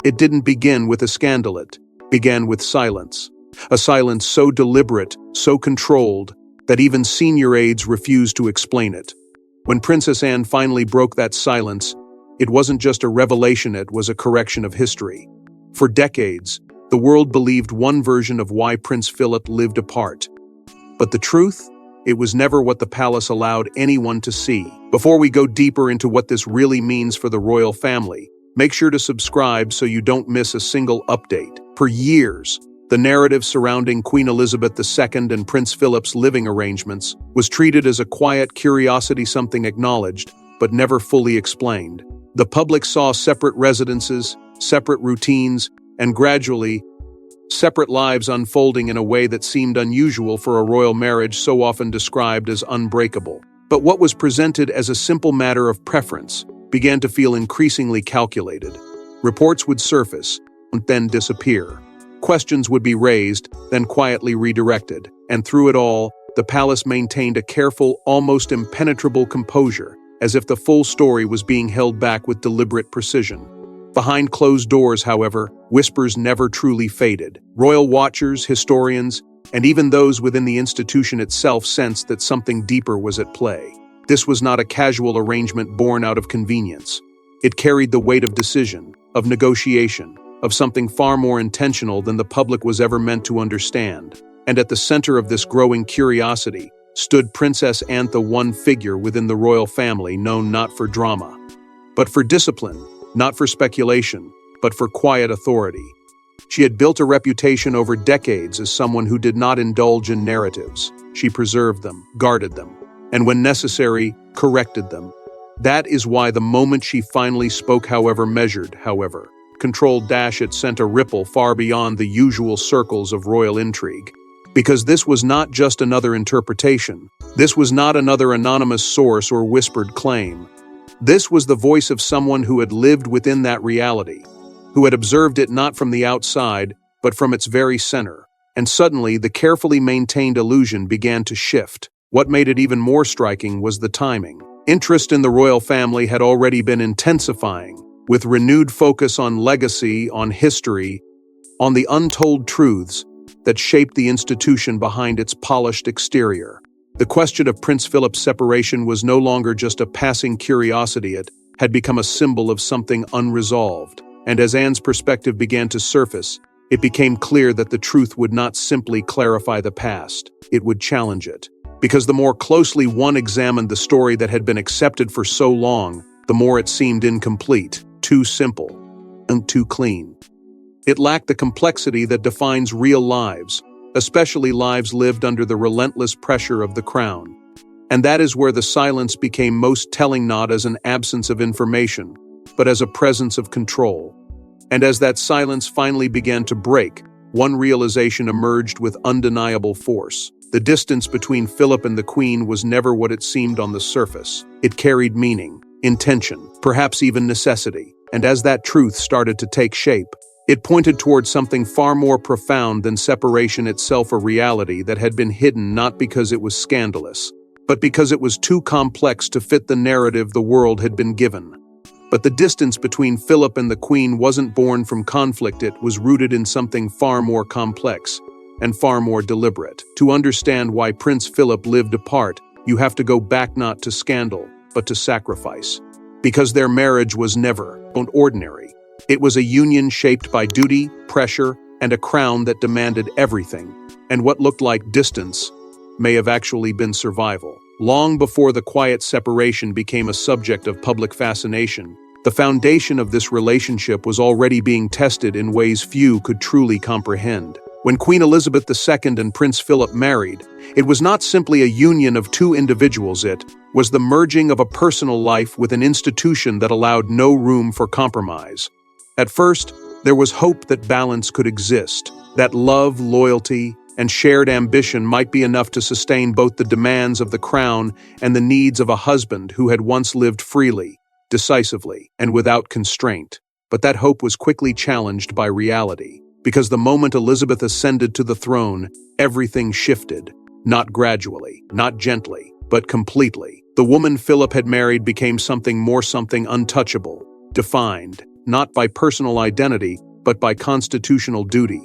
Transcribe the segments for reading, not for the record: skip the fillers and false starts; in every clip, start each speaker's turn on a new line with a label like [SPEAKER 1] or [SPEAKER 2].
[SPEAKER 1] It didn't begin with a scandal, it began with silence. A silence so deliberate, so controlled, that even senior aides refused to explain it. When Princess Anne finally broke that silence, it wasn't just a revelation, it was a correction of history. For decades, the world believed one version of why Prince Philip lived apart. But the truth? It was never what the palace allowed anyone to see. Before we go deeper into what this really means for the royal family, make sure to subscribe so you don't miss a single update. For years, the narrative surrounding Queen Elizabeth II and Prince Philip's living arrangements was treated as a quiet curiosity, something acknowledged, but never fully explained. The public saw separate residences, separate routines, and gradually, separate lives unfolding in a way that seemed unusual for a royal marriage so often described as unbreakable. But what was presented as a simple matter of preference began to feel increasingly calculated. Reports would surface, and then disappear. Questions would be raised, then quietly redirected. And through it all, the palace maintained a careful, almost impenetrable composure, as if the full story was being held back with deliberate precision. Behind closed doors, however, whispers never truly faded. Royal watchers, historians, and even those within the institution itself sensed that something deeper was at play. This was not a casual arrangement born out of convenience. It carried the weight of decision, of negotiation, of something far more intentional than the public was ever meant to understand. And at the center of this growing curiosity stood Princess Anne, the one figure within the royal family known not for drama, but for discipline. Not for speculation, but for quiet authority. She had built a reputation over decades as someone who did not indulge in narratives. She preserved them, guarded them, and when necessary, corrected them. That is why the moment she finally spoke, however measured, however controlled, it sent a ripple far beyond the usual circles of royal intrigue. Because this was not just another interpretation. This was not another anonymous source or whispered claim. This was the voice of someone who had lived within that reality, who had observed it not from the outside, but from its very center. And suddenly, the carefully maintained illusion began to shift. What made it even more striking was the timing. Interest in the royal family had already been intensifying, with renewed focus on legacy, on history, on the untold truths that shaped the institution behind its polished exterior. The question of Prince Philip's separation was no longer just a passing curiosity, it had become a symbol of something unresolved. And as Anne's perspective began to surface, it became clear that the truth would not simply clarify the past, it would challenge it. Because the more closely one examined the story that had been accepted for so long, the more it seemed incomplete, too simple, and too clean. It lacked the complexity that defines real lives, especially lives lived under the relentless pressure of the crown. And that is where the silence became most telling, not as an absence of information, but as a presence of control. And as that silence finally began to break, one realization emerged with undeniable force. The distance between Philip and the Queen was never what it seemed on the surface. It carried meaning, intention, perhaps even necessity. And as that truth started to take shape, it pointed towards something far more profound than separation itself, a reality that had been hidden not because it was scandalous, but because it was too complex to fit the narrative the world had been given. But the distance between Philip and the Queen wasn't born from conflict, it was rooted in something far more complex and far more deliberate. To understand why Prince Philip lived apart, you have to go back not to scandal, but to sacrifice. Because their marriage was never ordinary. It was a union shaped by duty, pressure, and a crown that demanded everything. And what looked like distance may have actually been survival. Long before the quiet separation became a subject of public fascination, the foundation of this relationship was already being tested in ways few could truly comprehend. When Queen Elizabeth II and Prince Philip married, it was not simply a union of two individuals, it was the merging of a personal life with an institution that allowed no room for compromise. At first, there was hope that balance could exist, that love, loyalty, and shared ambition might be enough to sustain both the demands of the crown and the needs of a husband who had once lived freely, decisively, and without constraint. But that hope was quickly challenged by reality, because the moment Elizabeth ascended to the throne, everything shifted, not gradually, not gently, but completely. The woman Philip had married became something more, something untouchable, defined, not by personal identity, but by constitutional duty.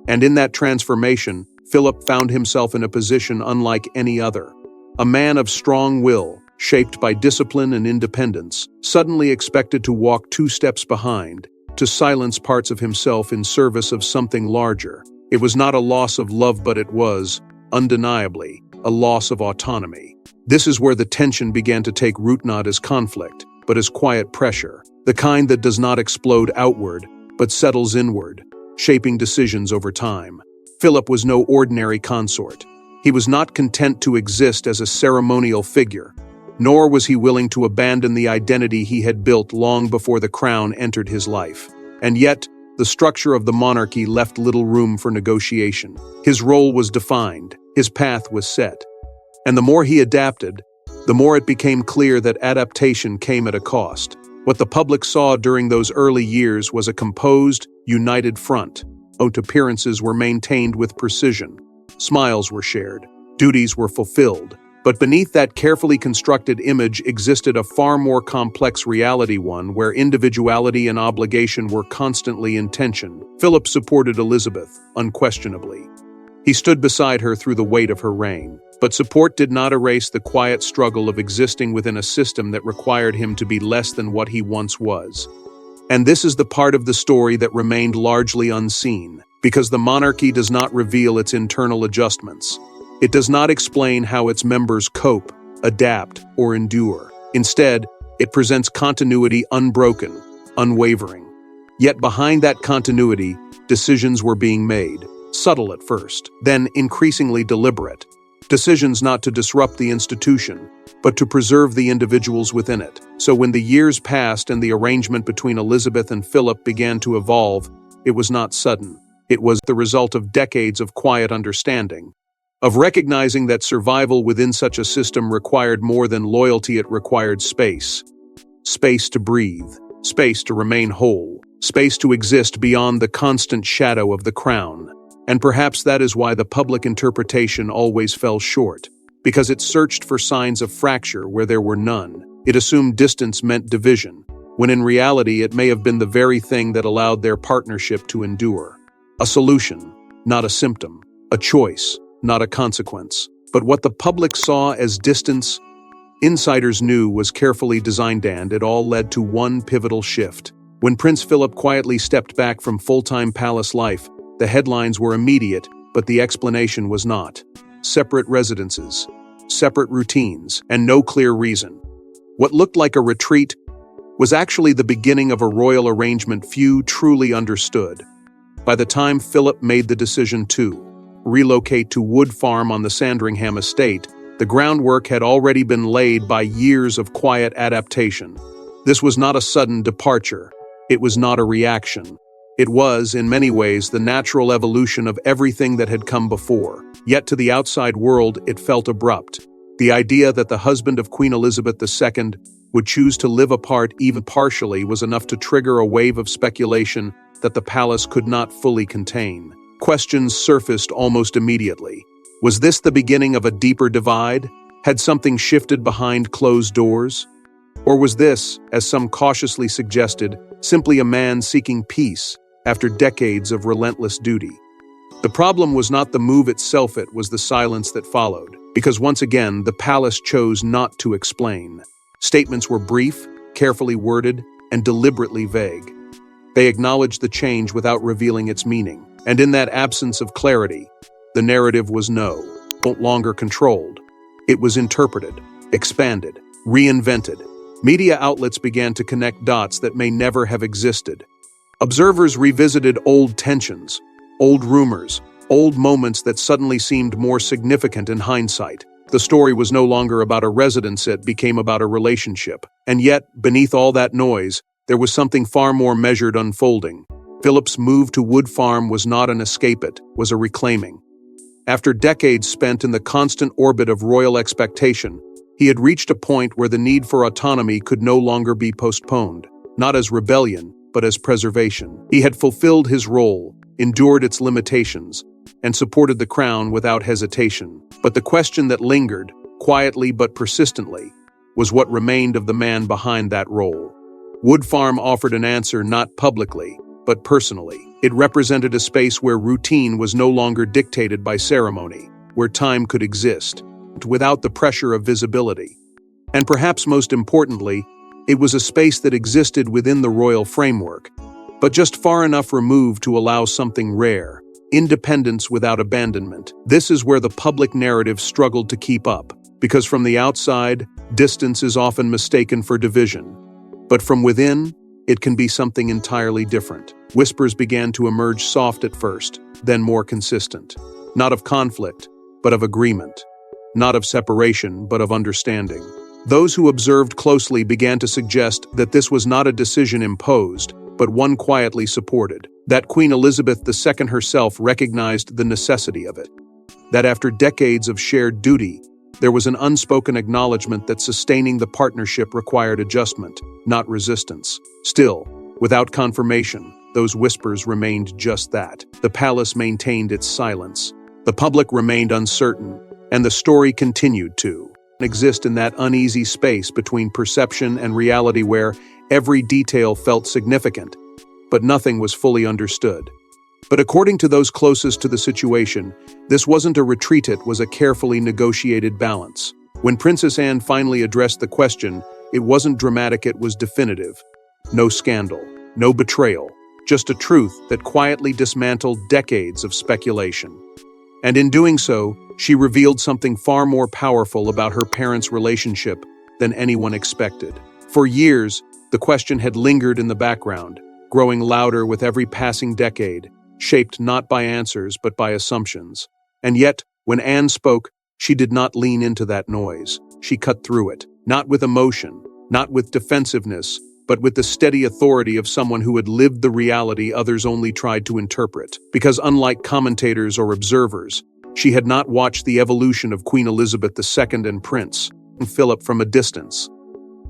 [SPEAKER 1] And in that transformation, Philip found himself in a position unlike any other. A man of strong will, shaped by discipline and independence, suddenly expected to walk 2 steps behind, to silence parts of himself in service of something larger. It was not a loss of love, but it was, undeniably, a loss of autonomy. This is where the tension began to take root, not as conflict, but as quiet pressure, the kind that does not explode outward, but settles inward, shaping decisions over time. Philip was no ordinary consort. He was not content to exist as a ceremonial figure, nor was he willing to abandon the identity he had built long before the crown entered his life. And yet, the structure of the monarchy left little room for negotiation. His role was defined, his path was set. And the more he adapted, the more it became clear that adaptation came at a cost. What the public saw during those early years was a composed, united front. Appearances were maintained with precision. Smiles were shared. Duties were fulfilled. But beneath that carefully constructed image existed a far more complex reality, one where individuality and obligation were constantly in tension. Philip supported Elizabeth, unquestionably. He stood beside her through the weight of her reign. But support did not erase the quiet struggle of existing within a system that required him to be less than what he once was. And this is the part of the story that remained largely unseen, because the monarchy does not reveal its internal adjustments. It does not explain how its members cope, adapt, or endure. Instead, it presents continuity unbroken, unwavering. Yet behind that continuity, decisions were being made, subtle at first, then increasingly deliberate. Decisions not to disrupt the institution, but to preserve the individuals within it. So when the years passed and the arrangement between Elizabeth and Philip began to evolve, it was not sudden. It was the result of decades of quiet understanding, of recognizing that survival within such a system required more than loyalty. It required space. Space to breathe, space to remain whole, space to exist beyond the constant shadow of the crown. And perhaps that is why the public interpretation always fell short, because it searched for signs of fracture where there were none. It assumed distance meant division, when in reality it may have been the very thing that allowed their partnership to endure. A solution, not a symptom. A choice, not a consequence. But what the public saw as distance, insiders knew was carefully designed, and it all led to one pivotal shift. When Prince Philip quietly stepped back from full-time palace life, the headlines were immediate, but the explanation was not. Separate residences, separate routines, and no clear reason. What looked like a retreat was actually the beginning of a royal arrangement few truly understood. By the time Philip made the decision to relocate to Wood Farm on the Sandringham estate, the groundwork had already been laid by years of quiet adaptation. This was not a sudden departure. It was not a reaction. It was, in many ways, the natural evolution of everything that had come before. Yet to the outside world, it felt abrupt. The idea that the husband of Queen Elizabeth II would choose to live apart even partially was enough to trigger a wave of speculation that the palace could not fully contain. Questions surfaced almost immediately. Was this the beginning of a deeper divide? Had something shifted behind closed doors? Or was this, as some cautiously suggested, simply a man seeking peace after decades of relentless duty? The problem was not the move itself, it was the silence that followed. Because once again, the palace chose not to explain. Statements were brief, carefully worded, and deliberately vague. They acknowledged the change without revealing its meaning. And in that absence of clarity, the narrative was no longer controlled. It was interpreted, expanded, reinvented. Media outlets began to connect dots that may never have existed. Observers revisited old tensions, old rumors, old moments that suddenly seemed more significant in hindsight. The story was no longer about a residence, it became about a relationship. And yet, beneath all that noise, there was something far more measured unfolding. Philip's move to Wood Farm was not an escape, it was a reclaiming. After decades spent in the constant orbit of royal expectation, he had reached a point where the need for autonomy could no longer be postponed, not as rebellion, but as preservation. He had fulfilled his role, endured its limitations, and supported the crown without hesitation. But the question that lingered, quietly but persistently, was what remained of the man behind that role. Wood Farm offered an answer not publicly, but personally. It represented a space where routine was no longer dictated by ceremony, where time could exist, without the pressure of visibility. And perhaps most importantly, it was a space that existed within the royal framework, but just far enough removed to allow something rare: independence without abandonment. This is where the public narrative struggled to keep up, because from the outside, distance is often mistaken for division. But from within, it can be something entirely different. Whispers began to emerge, soft at first, then more consistent. Not of conflict, but of agreement. Not of separation, but of understanding. Those who observed closely began to suggest that this was not a decision imposed, but one quietly supported. That Queen Elizabeth II herself recognized the necessity of it. That after decades of shared duty, there was an unspoken acknowledgement that sustaining the partnership required adjustment, not resistance. Still, without confirmation, those whispers remained just that. The palace maintained its silence. The public remained uncertain, and the story continued to exist in that uneasy space between perception and reality where every detail felt significant, but nothing was fully understood. But according to those closest to the situation, this wasn't a retreat, it was a carefully negotiated balance. When Princess Anne finally addressed the question, it wasn't dramatic, it was definitive. No scandal, no betrayal, just a truth that quietly dismantled decades of speculation. And in doing so, she revealed something far more powerful about her parents' relationship than anyone expected. For years, the question had lingered in the background, growing louder with every passing decade, shaped not by answers but by assumptions. And yet, when Anne spoke, she did not lean into that noise. She cut through it, not with emotion, not with defensiveness, but with the steady authority of someone who had lived the reality others only tried to interpret. Because unlike commentators or observers, she had not watched the evolution of Queen Elizabeth II and Prince Philip from a distance.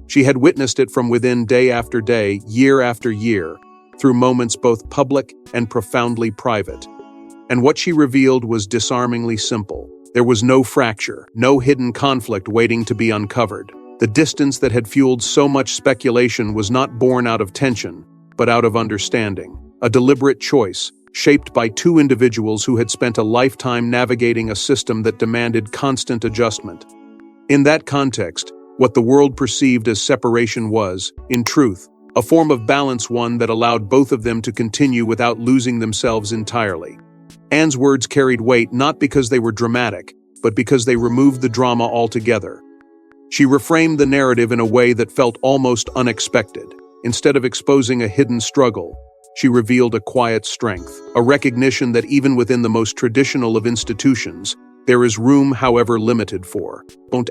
[SPEAKER 1] She had witnessed it from within, day after day, year after year, through moments both public and profoundly private. And what she revealed was disarmingly simple. There was no fracture, no hidden conflict waiting to be uncovered. The distance that had fueled so much speculation was not born out of tension, but out of understanding. A deliberate choice, shaped by two individuals who had spent a lifetime navigating a system that demanded constant adjustment. In that context, what the world perceived as separation was, in truth, a form of balance, one that allowed both of them to continue without losing themselves entirely. Anne's words carried weight not because they were dramatic, but because they removed the drama altogether. She reframed the narrative in a way that felt almost unexpected. Instead of exposing a hidden struggle, she revealed a quiet strength, a recognition that even within the most traditional of institutions, there is room, however limited, for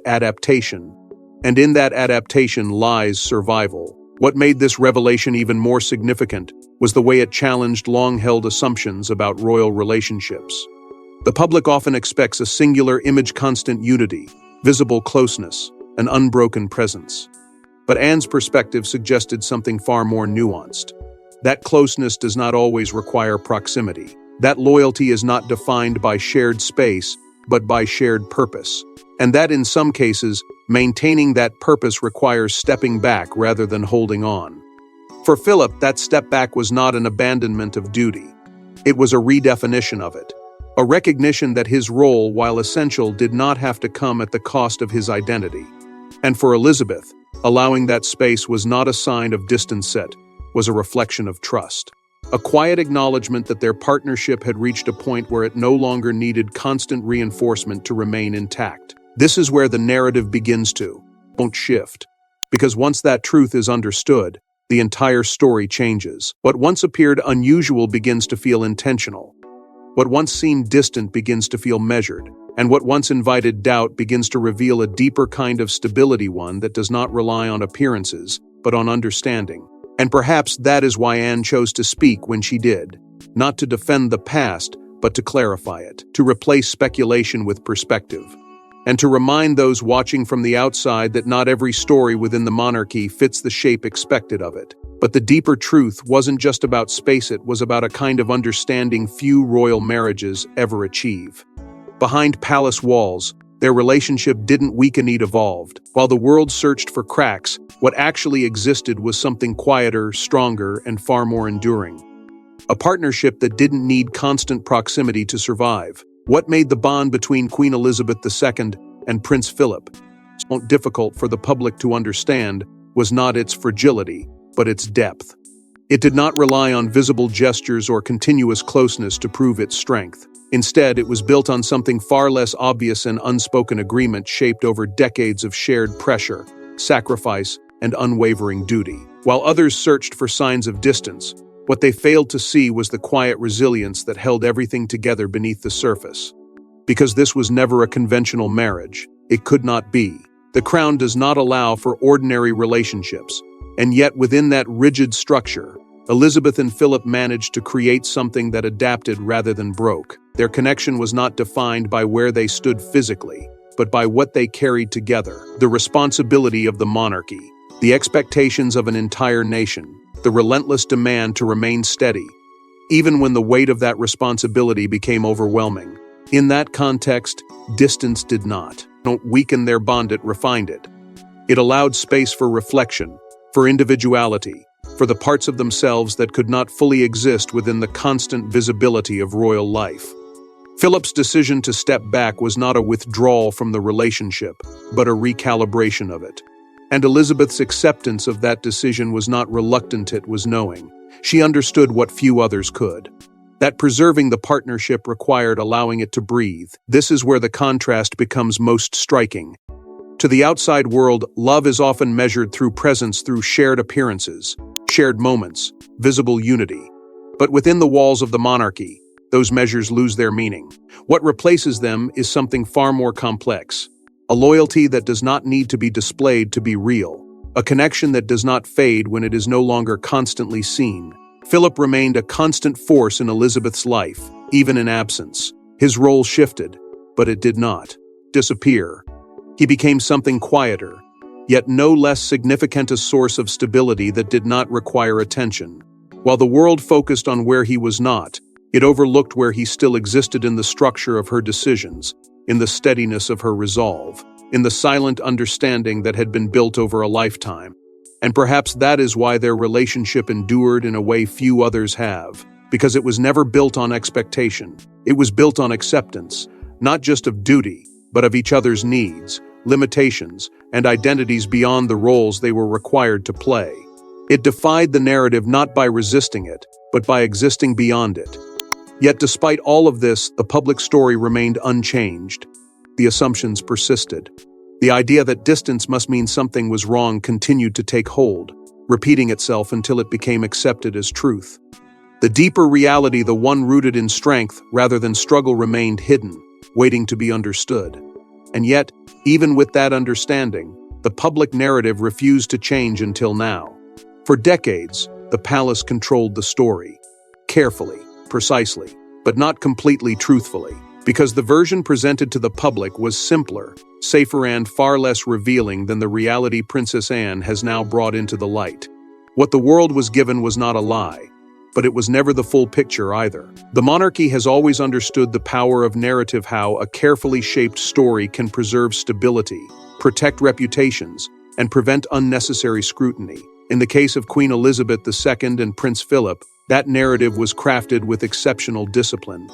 [SPEAKER 1] adaptation. And in that adaptation lies survival. What made this revelation even more significant was the way it challenged long-held assumptions about royal relationships. The public often expects a singular image, constant unity, visible closeness, an unbroken presence. But Anne's perspective suggested something far more nuanced. That closeness does not always require proximity. That loyalty is not defined by shared space, but by shared purpose. And that in some cases, maintaining that purpose requires stepping back rather than holding on. For Philip, that step back was not an abandonment of duty. It was a redefinition of it. A recognition that his role, while essential, did not have to come at the cost of his identity. And for Elizabeth, allowing that space was not a sign of distance, it was a reflection of trust. A quiet acknowledgement that their partnership had reached a point where it no longer needed constant reinforcement to remain intact. This is where the narrative begins to shift. Because once that truth is understood, the entire story changes. What once appeared unusual begins to feel intentional. What once seemed distant begins to feel measured. And what once invited doubt begins to reveal a deeper kind of stability, one that does not rely on appearances, but on understanding. And perhaps that is why Anne chose to speak when she did. Not to defend the past, but to clarify it. To replace speculation with perspective. And to remind those watching from the outside that not every story within the monarchy fits the shape expected of it. But the deeper truth wasn't just about space, it was about a kind of understanding few royal marriages ever achieve. Behind palace walls, Their relationship didn't weaken, it evolved. While the world searched for cracks, what actually existed was something quieter, stronger, and far more enduring. A partnership that didn't need constant proximity to survive. What made the bond between Queen Elizabeth II and Prince Philip so difficult for the public to understand was not its fragility, but its depth. It did not rely on visible gestures or continuous closeness to prove its strength. Instead, it was built on something far less obvious: an unspoken agreement shaped over decades of shared pressure, sacrifice, and unwavering duty. While others searched for signs of distance, what they failed to see was the quiet resilience that held everything together beneath the surface. Because this was never a conventional marriage, it could not be. The crown does not allow for ordinary relationships, and yet within that rigid structure, Elizabeth and Philip managed to create something that adapted rather than broke. Their connection was not defined by where they stood physically, but by what they carried together: the responsibility of the monarchy, the expectations of an entire nation, the relentless demand to remain steady, even when the weight of that responsibility became overwhelming. In that context, distance did not weaken their bond, it refined it. It allowed space for reflection, for individuality, for the parts of themselves that could not fully exist within the constant visibility of royal life. Philip's decision to step back was not a withdrawal from the relationship, but a recalibration of it. And Elizabeth's acceptance of that decision was not reluctant, it was knowing. She understood what few others could. That preserving the partnership required allowing it to breathe. This is where the contrast becomes most striking. To the outside world, love is often measured through presence, through shared appearances, shared moments, visible unity. But within the walls of the monarchy, those measures lose their meaning. What replaces them is something far more complex. A loyalty that does not need to be displayed to be real. A connection that does not fade when it is no longer constantly seen. Philip remained a constant force in Elizabeth's life, even in absence. His role shifted, but it did not disappear. He became something quieter, yet no less significant: a source of stability that did not require attention. While the world focused on where he was not, it overlooked where he still existed: in the structure of her decisions, in the steadiness of her resolve, in the silent understanding that had been built over a lifetime. And perhaps that is why their relationship endured in a way few others have, because it was never built on expectation. It was built on acceptance, not just of duty, but of each other's needs, limitations, and identities beyond the roles they were required to play. It defied the narrative not by resisting it, but by existing beyond it. Yet despite all of this, the public story remained unchanged. The assumptions persisted. The idea that distance must mean something was wrong continued to take hold, repeating itself until it became accepted as truth. The deeper reality, the one rooted in strength rather than struggle, remained hidden, waiting to be understood. And yet, even with that understanding, the public narrative refused to change until now. For decades, the palace controlled the story, carefully, precisely, but not completely truthfully, because the version presented to the public was simpler, safer, and far less revealing than the reality Princess Anne has now brought into the light. What the world was given was not a lie, but it was never the full picture either. The monarchy has always understood the power of narrative, how a carefully shaped story can preserve stability, protect reputations, and prevent unnecessary scrutiny. In the case of Queen Elizabeth II and Prince Philip, that narrative was crafted with exceptional discipline.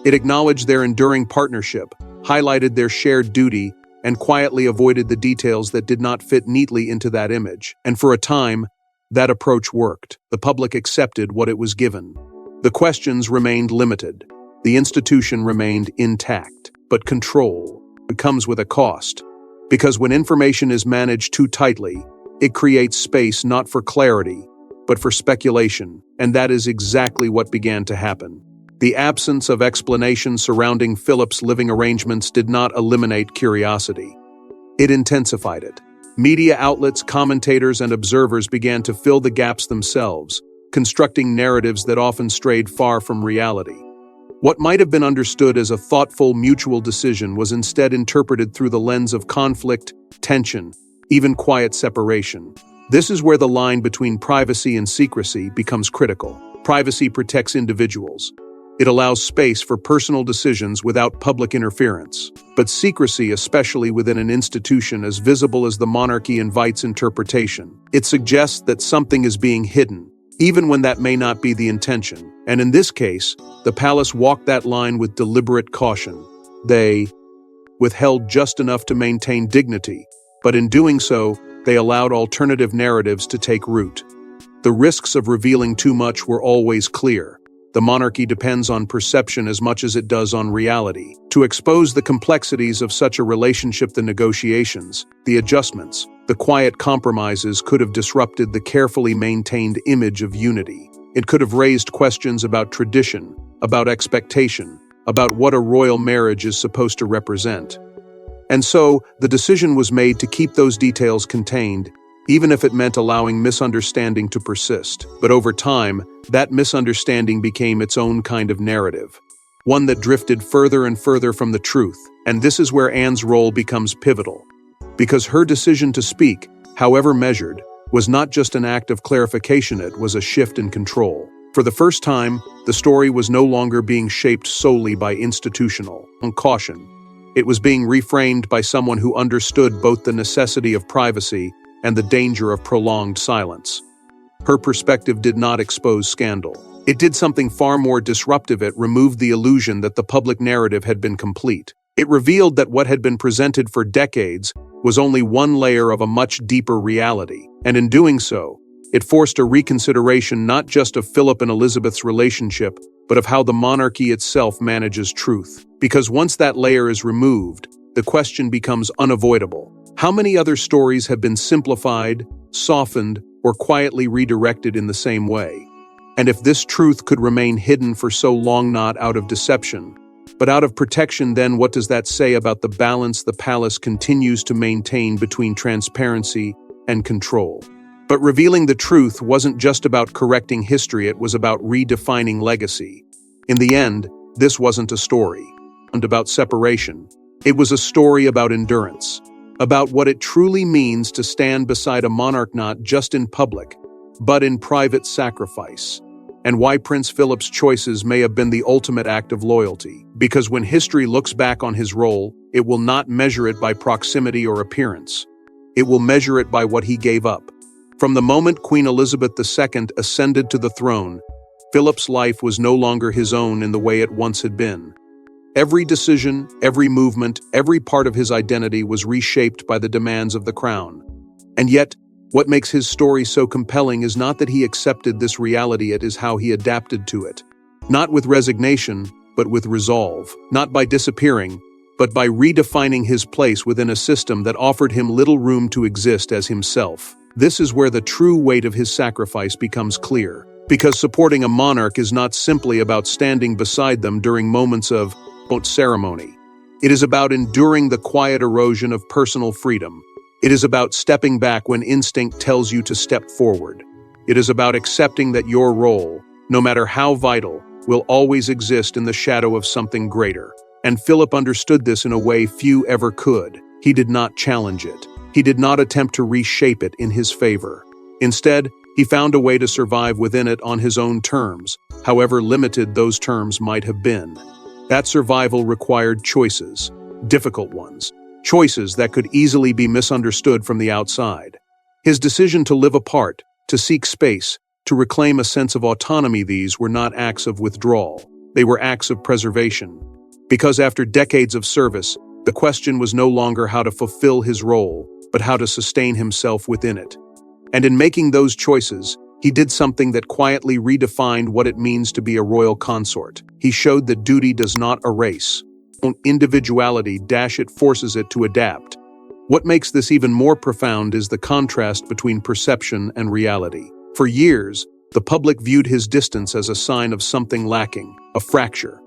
[SPEAKER 1] It acknowledged their enduring partnership, highlighted their shared duty, and quietly avoided the details that did not fit neatly into that image. And for a time, that approach worked. The public accepted what it was given. The questions remained limited. The institution remained intact. But control comes with a cost. Because when information is managed too tightly, it creates space not for clarity, but for speculation. And that is exactly what began to happen. The absence of explanation surrounding Philip's living arrangements did not eliminate curiosity. It intensified it. Media outlets, commentators, and observers began to fill the gaps themselves, constructing narratives that often strayed far from reality. What might have been understood as a thoughtful, mutual decision was instead interpreted through the lens of conflict, tension, even quiet separation. This is where the line between privacy and secrecy becomes critical. Privacy protects individuals, It allows space for personal decisions without public interference. But secrecy, especially within an institution as visible as the monarchy, invites interpretation. It suggests that something is being hidden, even when that may not be the intention. And in this case, the palace walked that line with deliberate caution. They withheld just enough to maintain dignity, but in doing so, they allowed alternative narratives to take root. The risks of revealing too much were always clear. The monarchy depends on perception as much as it does on reality. To expose the complexities of such a relationship, the negotiations, the adjustments, the quiet compromises could have disrupted the carefully maintained image of unity. It could have raised questions about tradition, about expectation, about what a royal marriage is supposed to represent. And so, the decision was made to keep those details contained, even if it meant allowing misunderstanding to persist. But over time, that misunderstanding became its own kind of narrative, one that drifted further and further from the truth. And this is where Anne's role becomes pivotal, because her decision to speak, however measured, was not just an act of clarification, it was a shift in control. For the first time, the story was no longer being shaped solely by institutional caution. It was being reframed by someone who understood both the necessity of privacy and the danger of prolonged silence. Her perspective did not expose scandal. It did something far more disruptive. It removed the illusion that the public narrative had been complete. It revealed that what had been presented for decades was only one layer of a much deeper reality. And in doing so, it forced a reconsideration not just of Philip and Elizabeth's relationship, but of how the monarchy itself manages truth. Because once that layer is removed, the question becomes unavoidable. How many other stories have been simplified, softened, or quietly redirected in the same way? And if this truth could remain hidden for so long, not out of deception, but out of protection, then what does that say about the balance the palace continues to maintain between transparency and control? But revealing the truth wasn't just about correcting history, it was about redefining legacy. In the end, this wasn't a story about separation. It was a story about endurance, about what it truly means to stand beside a monarch not just in public, but in private sacrifice, and why Prince Philip's choices may have been the ultimate act of loyalty. Because when history looks back on his role, it will not measure it by proximity or appearance. It will measure it by what he gave up. From the moment Queen Elizabeth II ascended to the throne, Philip's life was no longer his own in the way it once had been. Every decision, every movement, every part of his identity was reshaped by the demands of the crown. And yet, what makes his story so compelling is not that he accepted this reality, it is how he adapted to it. Not with resignation, but with resolve. Not by disappearing, but by redefining his place within a system that offered him little room to exist as himself. This is where the true weight of his sacrifice becomes clear. Because supporting a monarch is not simply about standing beside them during moments of ceremony. It is about enduring the quiet erosion of personal freedom. It is about stepping back when instinct tells you to step forward. It is about accepting that your role, no matter how vital, will always exist in the shadow of something greater. And Philip understood this in a way few ever could. He did not challenge it. He did not attempt to reshape it in his favor. Instead, he found a way to survive within it on his own terms, however limited those terms might have been. That survival required choices, difficult ones, choices that could easily be misunderstood from the outside. His decision to live apart, to seek space, to reclaim a sense of autonomy, these were not acts of withdrawal. They were acts of preservation. Because after decades of service, the question was no longer how to fulfill his role, but how to sustain himself within it. And in making those choices, he did something that quietly redefined what it means to be a royal consort. He showed that duty does not erase individuality, it forces it to adapt. What makes this even more profound is the contrast between perception and reality. For years, the public viewed his distance as a sign of something lacking, a fracture,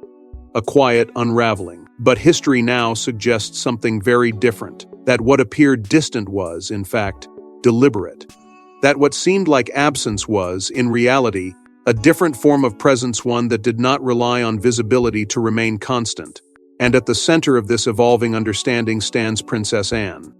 [SPEAKER 1] a quiet unraveling. But history now suggests something very different, that what appeared distant was, in fact, deliberate. That what seemed like absence was, in reality, a different form of presence, one that did not rely on visibility to remain constant. And at the center of this evolving understanding stands Princess Anne.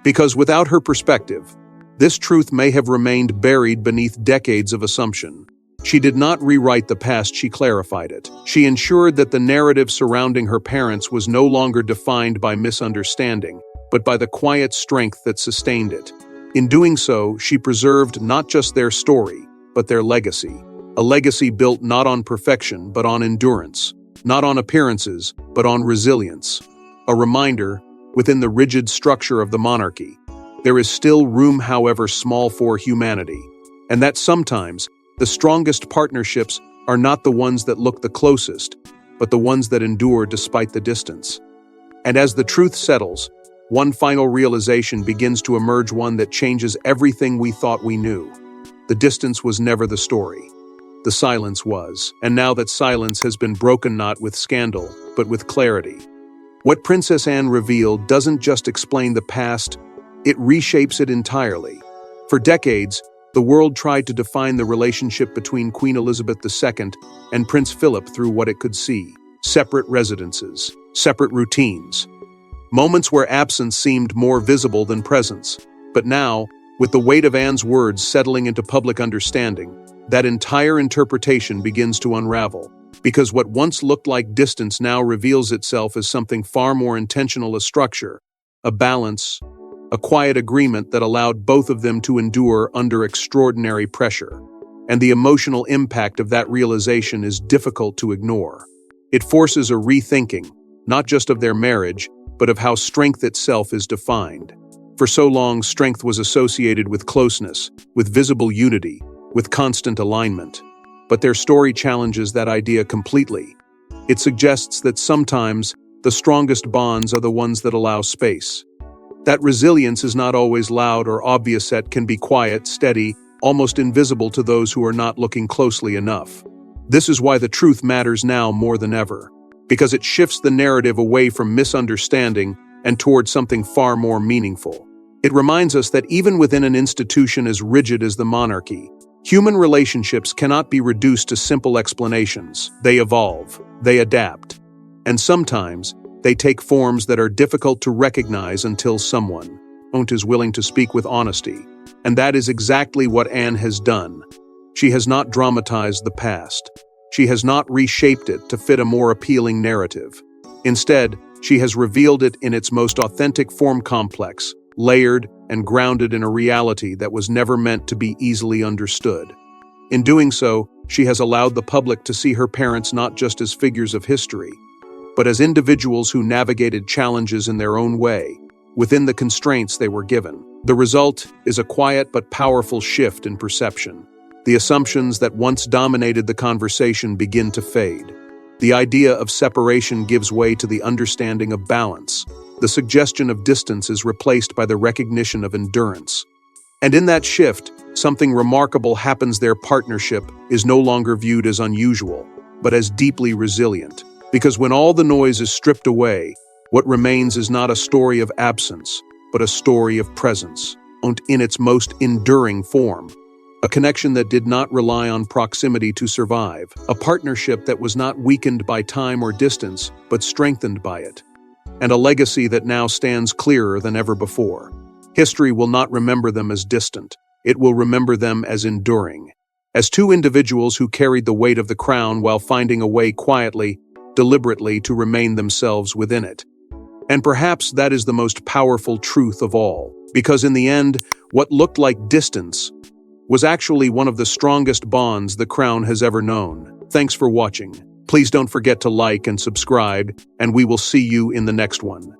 [SPEAKER 1] Because without her perspective, this truth may have remained buried beneath decades of assumption. She did not rewrite the past, she clarified it. She ensured that the narrative surrounding her parents was no longer defined by misunderstanding, but by the quiet strength that sustained it. In doing so, she preserved not just their story, but their legacy. A legacy built not on perfection, but on endurance. Not on appearances, but on resilience. A reminder, within the rigid structure of the monarchy, there is still room, however small, for humanity. And that sometimes, the strongest partnerships are not the ones that look the closest, but the ones that endure despite the distance. And as the truth settles, one final realization begins to emerge, one that changes everything we thought we knew. The distance was never the story. The silence was, and now that silence has been broken not with scandal, but with clarity. What Princess Anne revealed doesn't just explain the past, it reshapes it entirely. For decades, the world tried to define the relationship between Queen Elizabeth II and Prince Philip through what it could see: separate residences, separate routines, moments where absence seemed more visible than presence. But now, with the weight of Anne's words settling into public understanding, that entire interpretation begins to unravel. Because what once looked like distance now reveals itself as something far more intentional: a structure, a balance, a quiet agreement that allowed both of them to endure under extraordinary pressure. And the emotional impact of that realization is difficult to ignore. It forces a rethinking, not just of their marriage, but of how strength itself is defined. For so long, strength was associated with closeness, with visible unity, with constant alignment. But their story challenges that idea completely. It suggests that sometimes the strongest bonds are the ones that allow space. That resilience is not always loud or obvious, it can be quiet, steady, almost invisible to those who are not looking closely enough. This is why the truth matters now more than ever, because it shifts the narrative away from misunderstanding and toward something far more meaningful. It reminds us that even within an institution as rigid as the monarchy, human relationships cannot be reduced to simple explanations. They evolve, they adapt, and sometimes they take forms that are difficult to recognize until someone is willing to speak with honesty. And that is exactly what Anne has done. She has not dramatized the past. She has not reshaped it to fit a more appealing narrative. Instead, she has revealed it in its most authentic form: complex, layered, and grounded in a reality that was never meant to be easily understood. In doing so, she has allowed the public to see her parents not just as figures of history, but as individuals who navigated challenges in their own way, within the constraints they were given. The result is a quiet but powerful shift in perception. The assumptions that once dominated the conversation begin to fade. The idea of separation gives way to the understanding of balance. The suggestion of distance is replaced by the recognition of endurance. And in that shift, something remarkable happens. Their partnership is no longer viewed as unusual, but as deeply resilient. Because when all the noise is stripped away, what remains is not a story of absence, but a story of presence, and in its most enduring form. A connection that did not rely on proximity to survive. A partnership that was not weakened by time or distance, but strengthened by it. And a legacy that now stands clearer than ever before. History will not remember them as distant. It will remember them as enduring. As two individuals who carried the weight of the crown while finding a way quietly, deliberately to remain themselves within it. And perhaps that is the most powerful truth of all. Because in the end, what looked like distance was actually one of the strongest bonds the crown has ever known. Thanks for watching. Please don't forget to like and subscribe, and we will see you in the next one.